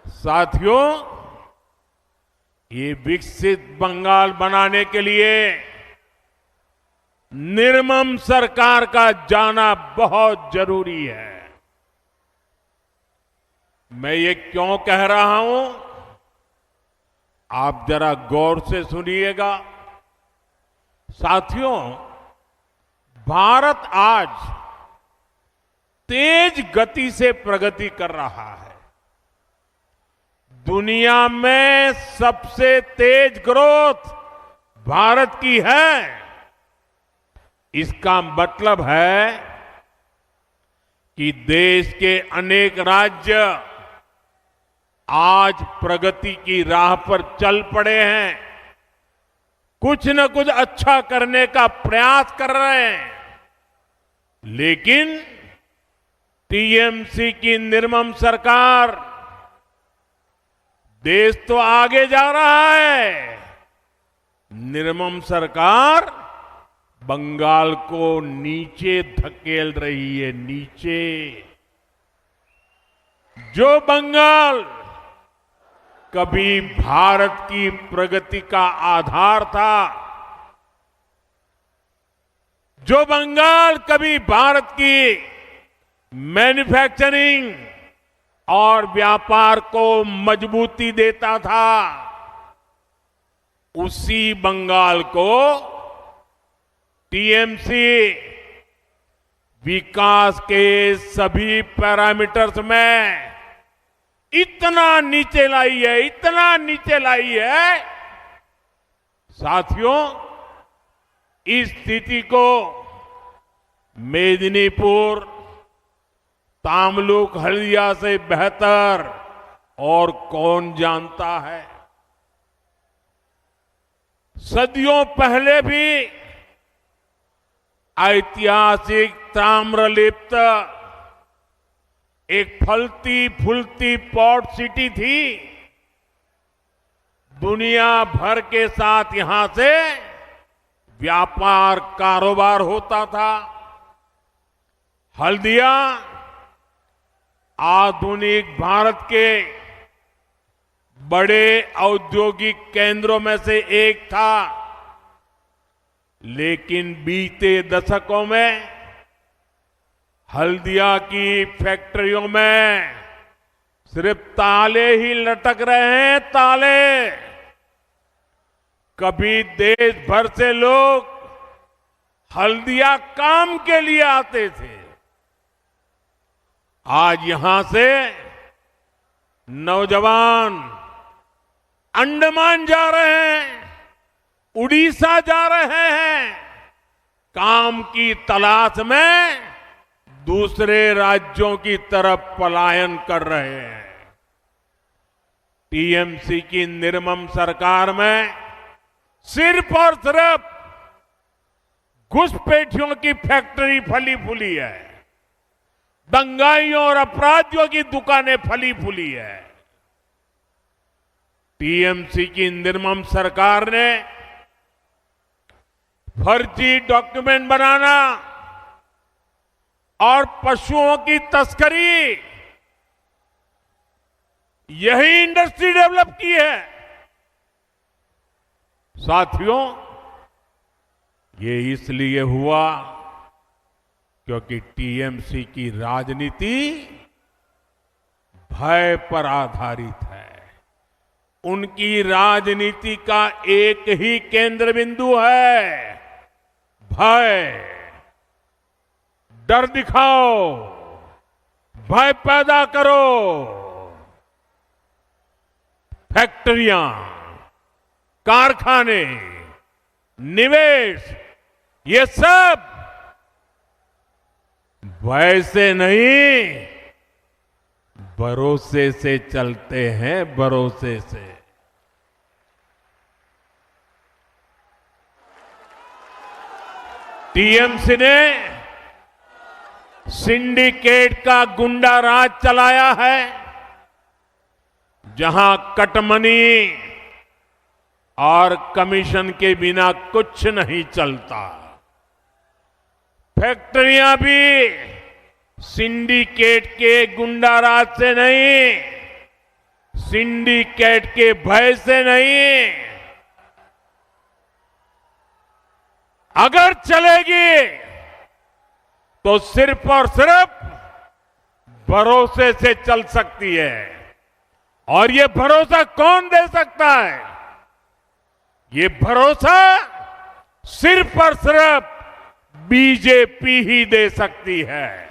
साथियों, ये विकसित बंगाल बनाने के लिए निर्मम सरकार का जाना बहुत जरूरी है। मैं ये क्यों कह रहा हूं, आप जरा गौर से सुनिएगा। साथियों, भारत आज तेज गति से प्रगति कर रहा है। दुनिया में सबसे तेज ग्रोथ भारत की है। इसका मतलब है कि देश के अनेक राज्य आज प्रगति की राह पर चल पड़े हैं, कुछ न कुछ अच्छा करने का प्रयास कर रहे हैं। लेकिन टीएमसी की निर्मम सरकार, देश तो आगे जा रहा है, निर्मम सरकार बंगाल को नीचे धकेल रही है। नीचे जो बंगाल कभी भारत की प्रगति का आधार था, जो बंगाल कभी भारत की मैन्युफैक्चरिंग और व्यापार को मजबूती देता था, उसी बंगाल को टीएमसी विकास के सभी पैरामीटर्स में इतना नीचे लाई है, इतना नीचे लाई है। साथियों, इस स्थिति को मेदिनीपुर, तामलुक, हल्दिया से बेहतर और कौन जानता है। सदियों पहले भी ऐतिहासिक ताम्रलिप्त एक फलती फूलती पोर्ट सिटी थी। दुनिया भर के साथ यहां से व्यापार कारोबार होता था। हल्दिया आधुनिक भारत के बड़े औद्योगिक केंद्रों में से एक था। लेकिन बीते दशकों में हल्दिया की फैक्ट्रियों में सिर्फ ताले ही लटक रहे हैं, ताले। कभी देश भर से लोग हल्दिया काम के लिए आते थे। आज यहां से नौजवान अंडमान जा रहे हैं, उड़ीसा जा रहे हैं, काम की तलाश में दूसरे राज्यों की तरफ पलायन कर रहे हैं। टीएमसी की निर्मम सरकार में सिर्फ और सिर्फ घुसपैठियों की फैक्ट्री फली फूली है, दंगाइयों और अपराधियों की दुकानें फली फूली है। टीएमसी की निर्मम सरकार ने फर्जी डॉक्यूमेंट बनाना और पशुओं की तस्करी, यही इंडस्ट्री डेवलप की है। साथियों, ये इसलिए हुआ क्योंकि टीएमसी की राजनीति भय पर आधारित है। उनकी राजनीति का एक ही केंद्र बिंदु है, भय। डर दिखाओ, भय पैदा करो। फैक्ट्रियां, कारखाने, निवेश, ये सब भय से नहीं, भरोसे से चलते हैं, भरोसे से। टीएमसी ने सिंडिकेट का गुंडा राज चलाया है, जहां कटमनी और कमीशन के बिना कुछ नहीं चलता। फैक्ट्रियां भी सिंडिकेट के गुंडा राज से नहीं, सिंडिकेट के भय से नहीं, अगर चलेगी तो सिर्फ और सिर्फ भरोसे से चल सकती है। और ये भरोसा कौन दे सकता है? ये भरोसा सिर्फ और सिर्फ बीजेपी ही दे सकती है।